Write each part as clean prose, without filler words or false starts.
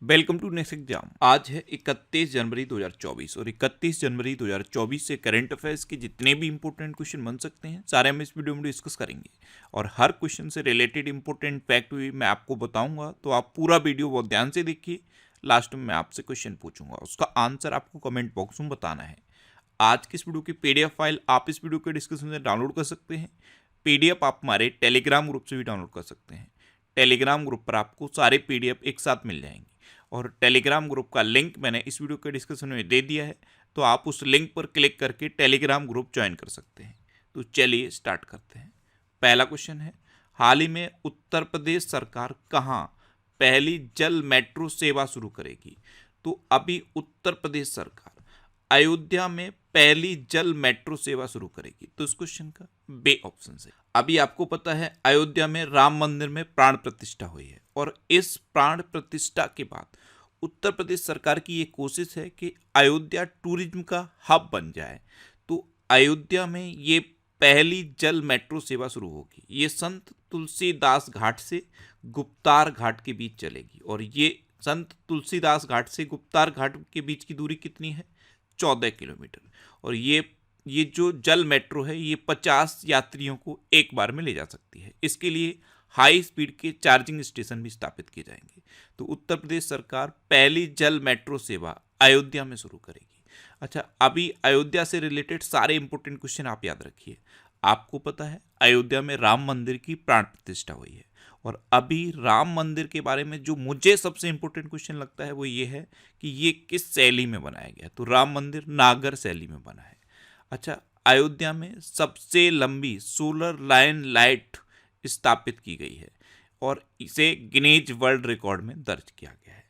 Welcome to next exam. आज है 31 जनवरी 2024 और 31 जनवरी 2024 से करंट अफेयर्स के जितने भी इंपॉर्टेंट क्वेश्चन बन सकते हैं सारे हम इस वीडियो में डिस्कस करेंगे और हर क्वेश्चन से रिलेटेड इंपॉर्टेंट फैक्ट भी मैं आपको बताऊंगा, तो आप पूरा वीडियो बहुत ध्यान से देखिए। लास्ट में मैं आपसे क्वेश्चन पूछूंगा, उसका आंसर आपको कमेंट बॉक्स में बताना है। आज की इस वीडियो की PDF फाइल आप इस वीडियो के डिस्क्रिप्शन में डाउनलोड कर सकते हैं। PDF आप हमारे टेलीग्राम ग्रुप से भी डाउनलोड कर सकते हैं। टेलीग्राम ग्रुप पर आपको सारे PDF एक साथ मिल जाएंगे और टेलीग्राम ग्रुप का लिंक मैंने इस वीडियो के डिस्क्रिप्शन में दे दिया है, तो आप उस लिंक पर क्लिक करके टेलीग्राम ग्रुप ज्वाइन कर सकते हैं। तो चलिए स्टार्ट करते हैं। पहला क्वेश्चन है, हाल ही में उत्तर प्रदेश सरकार कहाँ पहली जल मेट्रो सेवा शुरू करेगी? तो अभी उत्तर प्रदेश सरकार अयोध्या में पहली जल मेट्रो सेवा शुरू करेगी। तो इस क्वेश्चन का बे ऑप्शन है। अभी आपको पता है अयोध्या में राम मंदिर में प्राण प्रतिष्ठा हुई है और इस प्राण प्रतिष्ठा के बाद उत्तर प्रदेश सरकार की ये कोशिश है कि अयोध्या टूरिज्म का हब बन जाए। तो अयोध्या में ये पहली जल मेट्रो सेवा शुरू होगी। ये संत तुलसीदास घाट से गुप्तार घाट के बीच चलेगी और ये संत तुलसीदास घाट से गुप्तार घाट के बीच की दूरी कितनी है? 14 किलोमीटर। और ये जो जल मेट्रो है ये 50 यात्रियों को एक बार में ले जा सकती है। इसके लिए हाई स्पीड के चार्जिंग स्टेशन भी स्थापित किए जाएंगे। तो उत्तर प्रदेश सरकार पहली जल मेट्रो सेवा अयोध्या में शुरू करेगी। अच्छा, अभी अयोध्या से रिलेटेड सारे इंपॉर्टेंट क्वेश्चन आप याद रखिए। आपको पता है अयोध्या में राम मंदिर की प्राण प्रतिष्ठा हुई है और अभी राम मंदिर के बारे में जो मुझे सबसे इंपॉर्टेंट क्वेश्चन लगता है वो ये है कि ये किस शैली में बनाया गया। तो राम मंदिर नागर शैली में बना है। अच्छा, अयोध्या में सबसे लंबी सोलर लाइन लाइट स्थापित की गई है और इसे गिनीज वर्ल्ड रिकॉर्ड में दर्ज किया गया है।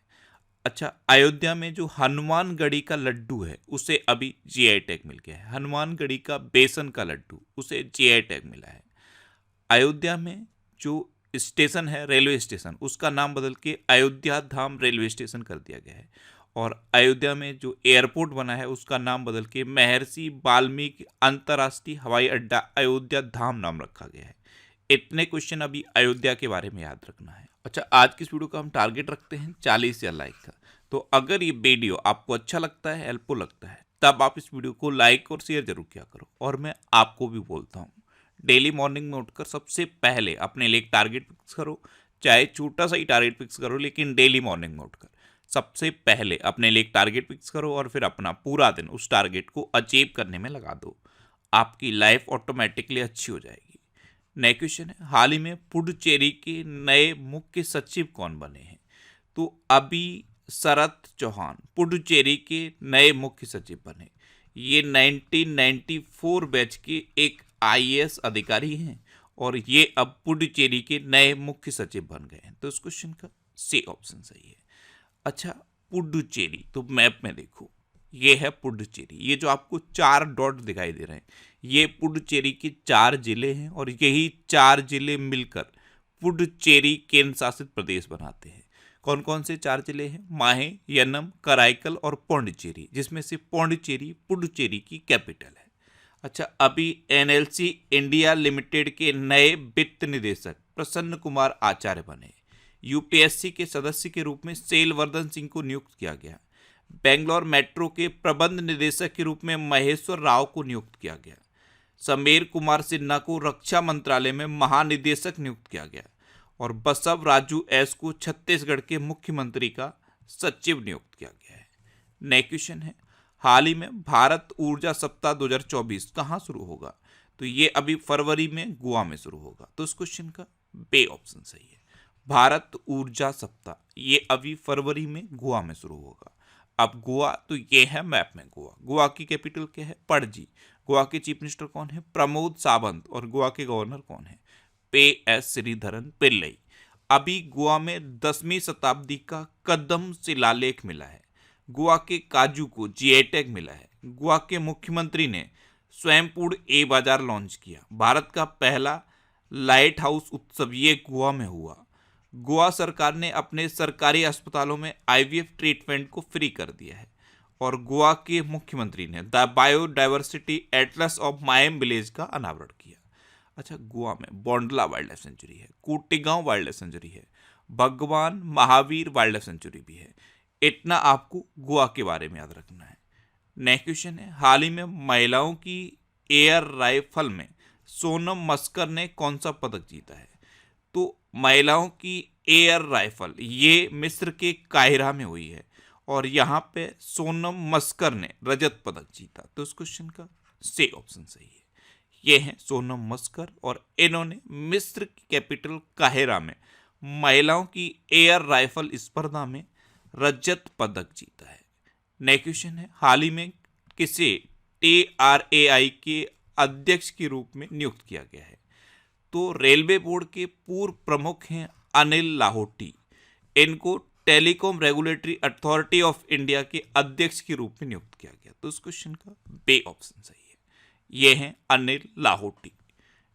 अच्छा, अयोध्या में जो हनुमानगढ़ी का लड्डू है उसे अभी GI टैग मिल गया है। हनुमानगढ़ी का बेसन का लड्डू उसे GI टैग मिला है। अयोध्या में जो स्टेशन है रेलवे स्टेशन, उसका नाम बदल के अयोध्या धाम रेलवे स्टेशन कर दिया गया है और अयोध्या में जो एयरपोर्ट बना है उसका नाम बदल के महर्षि वाल्मीकि अंतर्राष्ट्रीय हवाई अड्डा अयोध्या धाम नाम रखा गया है। इतने क्वेश्चन अभी अयोध्या के बारे में याद रखना है। अच्छा, आज की इस वीडियो का हम टारगेट रखते हैं 40,000 लाइक का। तो अगर ये वीडियो आपको अच्छा लगता है, हेल्पफुल लगता है, तब आप इस वीडियो को लाइक और शेयर जरूर किया करो। और मैं आपको भी बोलता हूँ, डेली मॉर्निंग में उठकर सबसे पहले अपने लिए एक टारगेट फिक्स करो। चाहे छोटा सा ही टारगेट फिक्स करो, लेकिन डेली मॉर्निंग में उठकर सबसे पहले अपने लिए एक टारगेट फिक्स करो और फिर अपना पूरा दिन उस टारगेट को अचीव करने में लगा दो। आपकी लाइफ ऑटोमेटिकली अच्छी हो जाएगी। नेक्स्ट क्वेश्चन है, हाल ही में पुडुचेरी के नए मुख्य सचिव कौन बने हैं? तो अभी शरद चौहान पुडुचेरी के नए मुख्य सचिव बने। ये 1994 बैच के एक IAS अधिकारी हैं और ये अब पुडुचेरी के नए मुख्य सचिव बन गए हैं। तो इस क्वेश्चन का C ऑप्शन सही है। अच्छा, पुडुचेरी, तो मैप में देखो, ये है पुडुचेरी। ये जो आपको 4 डॉट दिखाई दे रहे हैं ये पुडुचेरी के 4 जिले हैं और यही 4 जिले मिलकर पुडुचेरी केंद्र शासित प्रदेश बनाते हैं। कौन कौन से 4 जिले हैं? माहे, यनम, कराईकल और पौंडीचेरी, जिसमें से पौंडीचेरी पुडुचेरी की कैपिटल है। अच्छा, अभी NLC इंडिया लिमिटेड के नए वित्त निदेशक प्रसन्न कुमार आचार्य बने। UPSC के सदस्य के रूप में सेलवर्धन सिंह को नियुक्त किया गया। बेंगलोर मेट्रो के प्रबंध निदेशक के रूप में महेश्वर राव को नियुक्त किया गया। समीर कुमार सिन्हा को रक्षा मंत्रालय में महानिदेशक नियुक्त किया गया और बसव राजू एस को छत्तीसगढ़ के मुख्यमंत्री का सचिव नियुक्त किया गया है। नेक्स्ट क्वेश्चन है, हाल ही में भारत ऊर्जा सप्ताह 2024 कहाँ शुरू होगा? तो ये अभी फरवरी में गोवा में शुरू होगा। तो इस क्वेश्चन का बे ऑप्शन सही है। भारत ऊर्जा सप्ताह ये अभी फरवरी में गोवा में शुरू होगा। अब गोवा, तो ये है मैप में गोवा। गोवा की कैपिटल क्या है? पणजी। गोवा के चीफ मिनिस्टर कौन है? प्रमोद सावंत। और गोवा के गवर्नर कौन है? PS श्रीधरन पिल्लई। अभी गोवा में 10वीं शताब्दी का कदम शिलालेख मिला है। गोवा के काजू को GI टैग मिला है। गोवा के मुख्यमंत्री ने स्वयंपूर्ण बाजार लॉन्च किया। भारत का पहला लाइट हाउस उत्सव ये गोवा में हुआ। गोवा सरकार ने अपने सरकारी अस्पतालों में IVF ट्रीटमेंट को फ्री कर दिया है और गोवा के मुख्यमंत्री ने the biodiversity Atlas of मायम village का अनावरण किया। अच्छा, गोवा में बोंडला वाइल्ड लाइफ सेंचुरी है, कोटेगांव वाइल्ड लाइफ सेंचुरी है, भगवान महावीर वाइल्ड लाइफ सेंचुरी भी है। इतना आपको गोवा के बारे में याद रखना है। नेक्स्ट क्वेश्चन है, हाल ही में महिलाओं की एयर राइफल में सोनम मस्कर ने कौन सा पदक जीता है? तो महिलाओं की एयर राइफल ये मिस्र के काहिरा में हुई है और यहाँ पे सोनम मस्कर ने रजत पदक जीता। तो इस क्वेश्चन का सी ऑप्शन सही है। ये हैं सोनम मस्कर और इन्होंने मिस्र की कैपिटल काहिरा में महिलाओं की एयर राइफल स्पर्धा में रजत पदक जीता है। नेक्स्ट क्वेश्चन है, हाल ही में किसे TRAI के अध्यक्ष के रूप में नियुक्त किया गया है? तो रेलवे बोर्ड के पूर्व प्रमुख हैं अनिल लाहोटी। इनको telecom regulatory authority of India के अध्यक्ष के रूप में नियुक्त किया गया। तो इस क्वेश्चन का बी ऑप्शन सही है। ये हैं अनिल लाहोटी।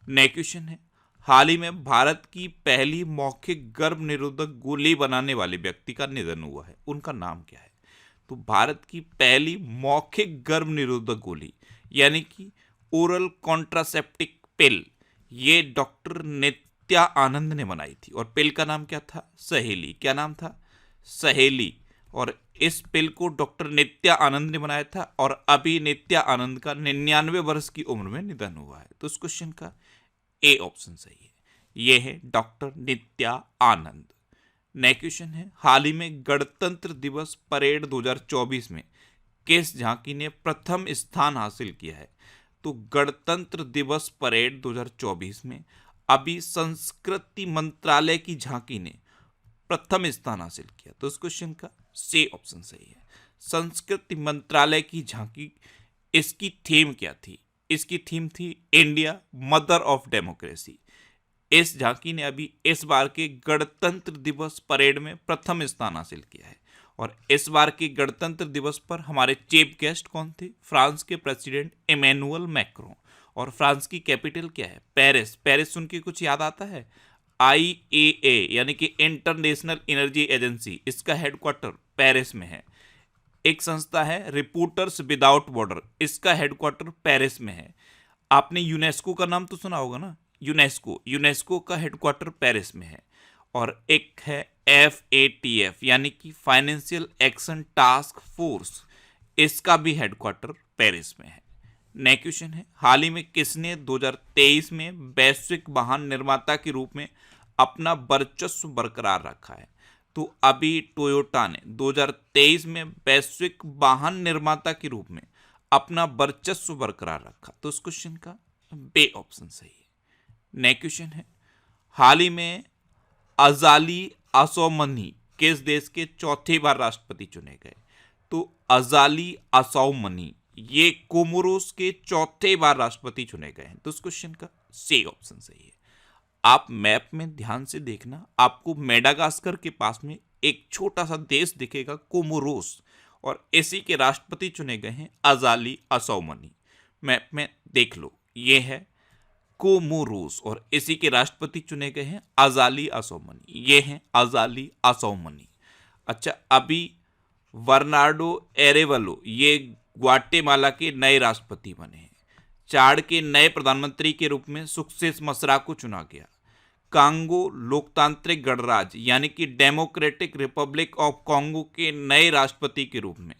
नेक्स्ट क्वेश्चन है, हाल ही में भारत की पहली मौखिक गर्भ निरोधक गोली बनाने वाले व्यक्ति का निधन हुआ है। उनका नाम क्या है? तो भारत की पहली मौखिक गर्भ निरोधक गोली यानी कि ओरल कॉन्ट्रासेप्टिक पिल ये डॉक्टर नित्या आनंद ने बनाई थी और पिल का नाम क्या था? सहेली। क्या नाम था? सहेली। और इस पिल को डॉक्टर नित्या आनंद ने बनाया था और अभी नित्या आनंद का 99 वर्ष की उम्र में निधन हुआ है। तो इस क्वेश्चन का ए ऑप्शन सही है। ये है डॉक्टर नित्या आनंद। नेक्स्ट क्वेश्चन है, हाल ही में गणतंत्र दिवस परेड 2024 में किस झांकी ने प्रथम स्थान हासिल किया है? तो गणतंत्र दिवस परेड 2024 में अभी संस्कृति मंत्रालय की झांकी ने प्रथम स्थान हासिल किया। तो इस क्वेश्चन का सी ऑप्शन सही है। संस्कृति मंत्रालय की झांकी, इसकी थीम क्या थी? इसकी थीम थी इंडिया मदर ऑफ डेमोक्रेसी। इस झांकी ने अभी इस बार के गणतंत्र दिवस परेड में प्रथम स्थान हासिल किया है और इस बार के गणतंत्र दिवस पर हमारे चीफ गेस्ट कौन थे? फ्रांस के प्रेसिडेंट इमैनुअल मैक्रों। और फ्रांस की कैपिटल क्या है? पेरिस। पेरिस सुन के कुछ याद आता है? IAEA यानी कि इंटरनेशनल एनर्जी एजेंसी, इसका हेडक्वार्टर पेरिस में है। एक संस्था है रिपोर्टर्स विदाउट बॉर्डर, इसका हेडक्वार्टर पेरिस में है। आपने यूनेस्को का नाम तो सुना होगा ना? यूनेस्को का हेडक्वार्टर पेरिस में है। और एक है FATF यानी कि फाइनेंशियल एक्शन टास्क फोर्स, इसका भी हेडक्वार्टर पेरिस में है। नेक्स्ट क्वेश्चन है, हाल ही में किसने 2023 में वैश्विक वाहन निर्माता के रूप में अपना वर्चस्व बरकरार रखा है? तो अभी टोयोटा ने 2023 में वैश्विक वाहन निर्माता के रूप में अपना वर्चस्व बरकरार रखा। तो इस क्वेश्चन का बी ऑप्शन सही है। नेक्स्ट क्वेश्चन है, हाल ही में अजाली असौमनी किस देश के चौथे बार राष्ट्रपति चुने गए? तो अजाली असौमनी ये कोमोरोस के चौथे बार राष्ट्रपति चुने गए हैं। तो इस क्वेश्चन का सी ऑप्शन सही है। आप मैप में ध्यान से देखना, आपको मेडागास्कर के पास में एक छोटा सा देश दिखेगा कोमोरोस, और इसी के राष्ट्रपति चुने गए हैं अजाली असौमनी। मैप में देख लो, ये है कोमोरोस और इसी के राष्ट्रपति चुने गए हैं अजाली असौमनी। ये हैं अजाली असौमनी। अच्छा, अभी बर्नार्डो एरेवलो ये ग्वाटेमाला के नए राष्ट्रपति बने हैं। चाड के नए प्रधानमंत्री के रूप में सक्सेस मसरा को चुना गया। कांगो लोकतांत्रिक गणराज्य यानी कि डेमोक्रेटिक रिपब्लिक ऑफ कांगो के नए राष्ट्रपति के रूप में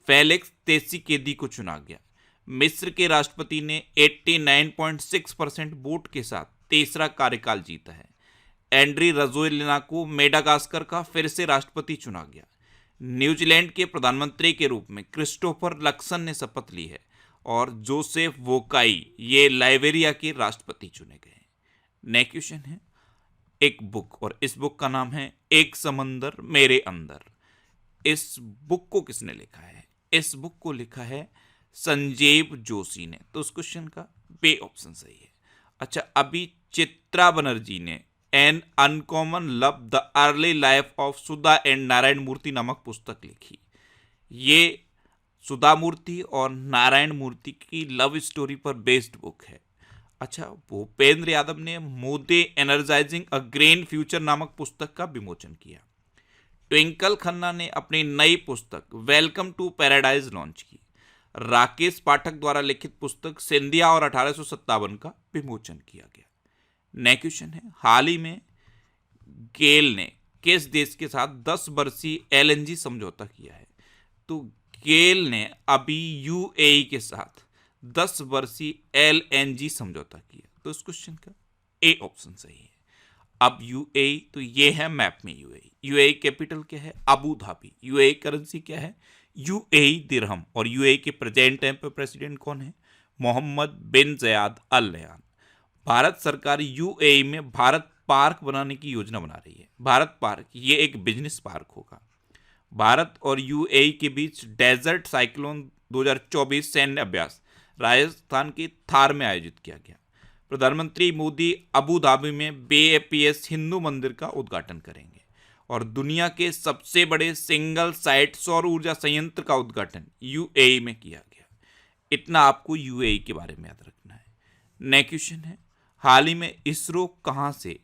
फेलिक्स त्सिसेकेदी को चुना गया। मिस्र के राष्ट्रपति ने 89.6% वोट के साथ तीसरा कार्यकाल जीता है। एंड्री रजोएलिना को मेडागास्कर का फिर से राष्ट्रपति चुना गया। न्यूजीलैंड के प्रधानमंत्री के रूप में क्रिस्टोफर लक्सन ने शपथ ली है और जोसेफ वोकाई ये लाइबेरिया के राष्ट्रपति चुने गए हैं। नेक्स्ट क्वेश्चन है एक बुक, और इस बुक का नाम है एक समंदर मेरे अंदर। इस बुक को किसने लिखा है? इस बुक को लिखा है संजीव जोशी ने। तो उस क्वेश्चन का बी ऑप्शन सही है। अच्छा, अभी चित्रा बनर्जी ने an uncommon love the early life of Sudha and Narayana Murthy नामक पुस्तक लिखी। ये सुधा मूर्ति और नारायण मूर्ति की लव स्टोरी पर बेस्ड बुक है। अच्छा, भूपेंद्र यादव ने मोदी एनर्जाइजिंग अ ग्रीन फ्यूचर नामक पुस्तक का विमोचन किया। ट्विंकल खन्ना ने अपनी नई पुस्तक वेलकम टू पैराडाइज लॉन्च की। राकेश पाठक द्वारा लिखित पुस्तक सिंधिया और 1857 का विमोचन किया गया। नेक्स्ट क्वेश्चन है, हाल ही में गेल ने किस देश के साथ 10 वर्षीय एलएनजी समझौता किया है? तो गेल ने अभी यूएई के साथ 10 वर्षीय एलएनजी समझौता किया। तो इस क्वेश्चन का ए ऑप्शन सही है। अब यूएई, तो ये है मैप में यूएई। यूएई कैपिटल क्या है? Abu Dhabi. यूएई करेंसी क्या है? यूएई दिरहम। और यूएई के प्रेजेंट टाइम पे प्रेसिडेंट कौन है? मोहम्मद बिन ज़याद अल नह्यान। भारत सरकार यूएई में भारत पार्क बनाने की योजना बना रही है। भारत पार्क ये एक बिजनेस पार्क होगा। भारत और यूएई के बीच डेजर्ट साइक्लोन 2024 सैन्य अभ्यास राजस्थान के थार में आयोजित किया गया। प्रधानमंत्री मोदी अबू धाबी में बीएपीएस हिंदू मंदिर का उद्घाटन करेंगे। और दुनिया के सबसे बड़े सिंगल साइट सौर ऊर्जा संयंत्र का उद्घाटन यूएई में किया गया। इतना आपको यूएई के बारे में याद रखना है। नेक्स्ट क्वेश्चन है, हाल ही में इसरो कहां से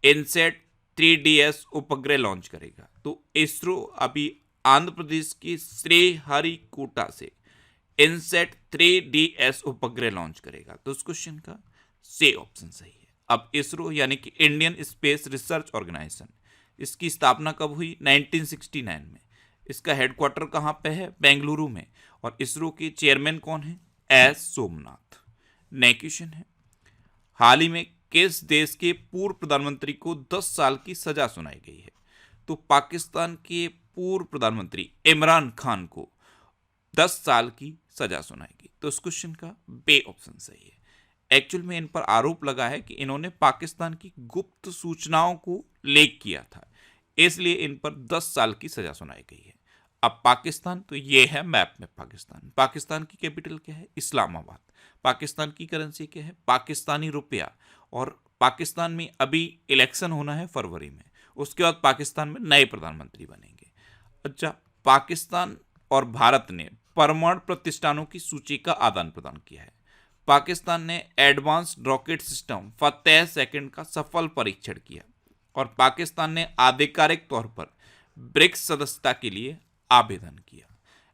इनसेट 3DS उपग्रह लॉन्च करेगा? तो इसरो अभी आंध्र प्रदेश के श्रीहरिकोटा से इनसेट 3DS उपग्रह लॉन्च करेगा। तो इस क्वेश्चन का सी ऑप्शन सही है। अब इसरो यानी कि इंडियन स्पेस रिसर्च ऑर्गेनाइजेशन, इसकी स्थापना कब हुई? 1969 में। इसका हेडक्वार्टर कहाँ पे है? बेंगलुरु में। और इसरो के चेयरमैन कौन है? एस सोमनाथ। नेक्स्ट क्वेश्चन है, हाल ही में किस देश के पूर्व प्रधानमंत्री को 10 साल की सजा सुनाई गई है? तो पाकिस्तान के पूर्व प्रधानमंत्री इमरान खान को 10 साल की सजा सुनाई गई। तो इस क्वेश्चन का बे ऑप्शन सही है। एक्चुअल में इन पर आरोप लगा है कि इन्होंने पाकिस्तान की गुप्त सूचनाओं को लीक किया था, इसलिए इन पर 10 साल की सजा सुनाई गई है। अब पाकिस्तान, तो ये है मैप में पाकिस्तान। पाकिस्तान की कैपिटल क्या है? इस्लामाबाद। पाकिस्तान की करेंसी क्या है? पाकिस्तानी रुपया। और पाकिस्तान में अभी इलेक्शन होना है फरवरी में, उसके बाद पाकिस्तान में नए प्रधानमंत्री बनेंगे। अच्छा, पाकिस्तान और भारत ने परमाणु प्रतिष्ठानों की सूची का आदान प्रदान किया है। पाकिस्तान ने एडवांस्ड रॉकेट सिस्टम फतेह सेकंड का सफल परीक्षण किया। और पाकिस्तान ने आधिकारिक तौर पर ब्रिक्स सदस्यता के लिए आवेदन किया।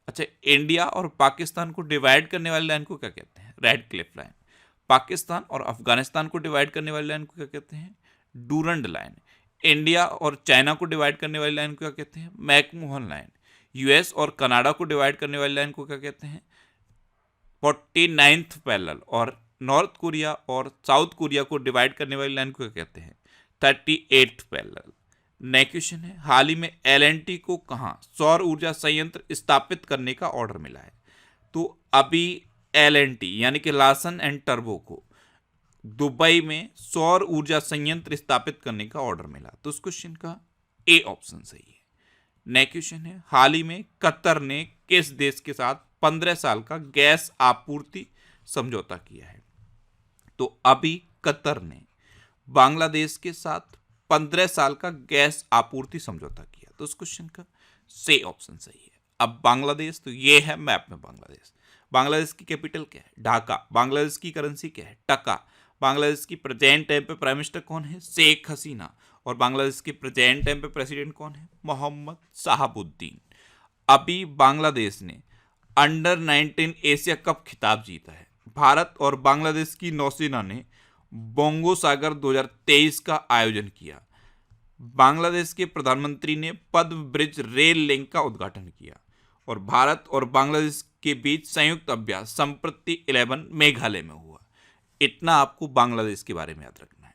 अच्छा, इंडिया और पाकिस्तान को डिवाइड करने वाली लाइन को क्या कहते हैं? Red Cliff line. पाकिस्तान और अफगानिस्तान को डिवाइड करने वाली लाइन को क्या कहते हैं? Durand line. इंडिया और चाइना को डिवाइड करने वाली लाइन को क्या कहते हैं? McMahon line. यूएस और कनाडा को डिवाइड करने वाली लाइन को क्या कहते हैं? 49th parallel. और नॉर्थ कोरिया और साउथ कोरिया को डिवाइड करने वाली लाइन को क्या कहते हैं? 38th parallel. नेक्स्ट क्वेश्चन है, हाल ही में एलएनटी को कहां सौर ऊर्जा संयंत्र स्थापित करने का ऑर्डर मिला है? तो अभी एलएनटी यानी कि लार्सन एंड टर्बो को दुबई में सौर ऊर्जा संयंत्र स्थापित करने का ऑर्डर मिला। तो उस क्वेश्चन का ए ऑप्शन सही है। नेक्स्ट क्वेश्चन है, हाल ही में कतर ने किस देश के साथ 15 साल का गैस आपूर्ति समझौता किया है? तो अभी कतर ने बांग्लादेश के साथ 15 साल का गैस आपूर्ति समझौता किया। तो उस क्वेश्चन का सी ऑप्शन सही है। अब बांग्लादेश, तो ये है मैप में बांग्लादेश। बांग्लादेश की कैपिटल क्या है? ढाका। बांग्लादेश की करेंसी क्या है? टका। बांग्लादेश की प्रेजेंट टाइम पे प्राइम मिनिस्टर कौन है? शेख हसीना। और बांग्लादेश के प्रेजेंट टाइम पे प्रेसिडेंट कौन है? मोहम्मद शाहाबुद्दीन। अभी बांग्लादेश ने अंडर 19 एशिया कप खिताब जीता है। भारत और बांग्लादेश की नौसेना ने बोंगो सागर 2023 का आयोजन किया। बांग्लादेश के प्रधानमंत्री ने पद्म ब्रिज रेल लिंक का उद्घाटन किया। और भारत और बांग्लादेश के बीच संयुक्त अभ्यास संप्रति 11 मेघालय में हुआ। इतना आपको बांग्लादेश के बारे में याद रखना है।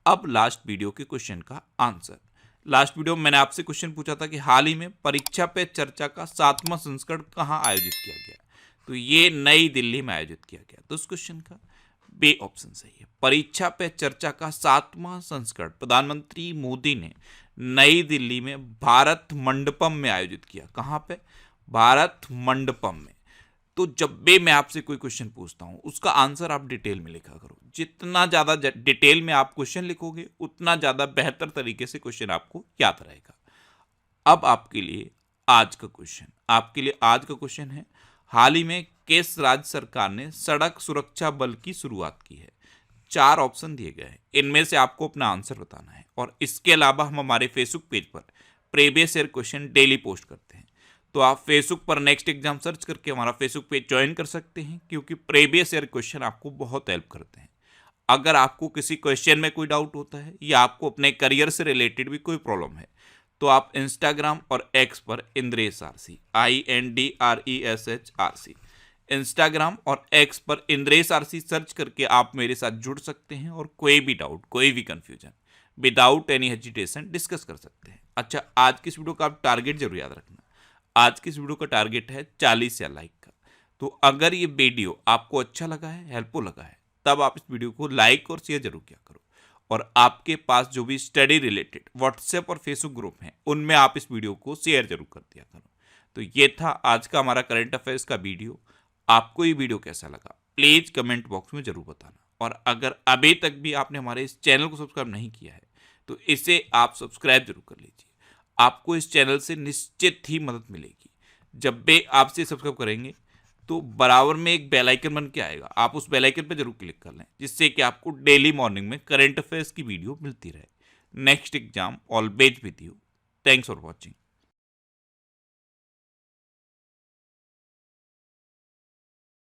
अब लास्ट वीडियो के क्वेश्चन का आंसर। लास्ट वीडियो में मैंने आपसे क्वेश्चन पूछा था कि हाल ही में परीक्षा पे चर्चा का 7वां संस्करण कहाँ आयोजित किया गया? तो ये नई दिल्ली में आयोजित किया गया। तो उस क्वेश्चन का बे ऑप्शन सही है। परीक्षा पे चर्चा का 7वां संस्करण प्रधानमंत्री मोदी ने नई दिल्ली में भारत मंडपम में आयोजित किया। कहाँ पे? भारत मंडपम में। तो जब भी मैं आपसे कोई क्वेश्चन पूछता हूं उसका आंसर आप डिटेल में लिखा करो। जितना ज़्यादा डिटेल में आप क्वेश्चन लिखोगे उतना ज़्यादा बेहतर तरीके से क्वेश्चन आपको याद रहेगा। अब आपके लिए आज का क्वेश्चन है, हाल ही में किस राज्य सरकार ने सड़क सुरक्षा बल की शुरुआत की है? 4 ऑप्शन दिए गए हैं, इनमें से आपको अपना आंसर बताना है। और इसके अलावा हम हमारे फेसबुक पेज पर previous year question daily post करते हैं, तो आप फेसबुक पर नेक्स्ट एग्जाम सर्च करके हमारा फेसबुक पेज ज्वाइन कर सकते हैं, क्योंकि प्रीवियस ईयर क्वेश्चन आपको बहुत हेल्प करते हैं। अगर आपको किसी क्वेश्चन में कोई डाउट होता है या आपको अपने करियर से रिलेटेड भी कोई प्रॉब्लम है तो आप इंस्टाग्राम और एक्स पर इंद्रेश आरसी INDRESH इंस्टाग्राम और एक्स पर इंद्रेश आरसी सर्च करके आप मेरे साथ जुड़ सकते हैं और कोई भी डाउट कोई भी confusion without any hesitation discuss कर सकते हैं। अच्छा, आज की इस वीडियो का आप टारगेट जरूर याद रखना। आज की इस वीडियो का टारगेट है 40 या लाइक का। तो अगर ये वीडियो आपको अच्छा लगा है, हेल्पफुल लगा है, तब आप इस वीडियो को लाइक और शेयर जरूर किया करो। और आपके पास जो भी स्टडी रिलेटेड व्हाट्सएप और फेसबुक ग्रुप हैं उनमें आप इस वीडियो को शेयर जरूर कर दिया करो। तो ये था आज का हमारा करंट अफेयर्स का वीडियो। आपको ये वीडियो कैसा लगा प्लीज कमेंट बॉक्स में जरूर बताना। और अगर अभी तक भी आपने हमारे इस चैनल को सब्सक्राइब नहीं किया है तो इसे आप सब्सक्राइब जरूर कर लीजिए। आपको इस चैनल से निश्चित ही मदद मिलेगी। जब भी आपसे सब्सक्राइब करेंगे तो बराबर में एक बेल आइकन बन के आएगा, आप उस बेल आइकन पर जरूर क्लिक कर लें, जिससे कि आपको डेली मॉर्निंग में करंट अफेयर्स की वीडियो मिलती रहे। Next exam always with you. Thanks for watching.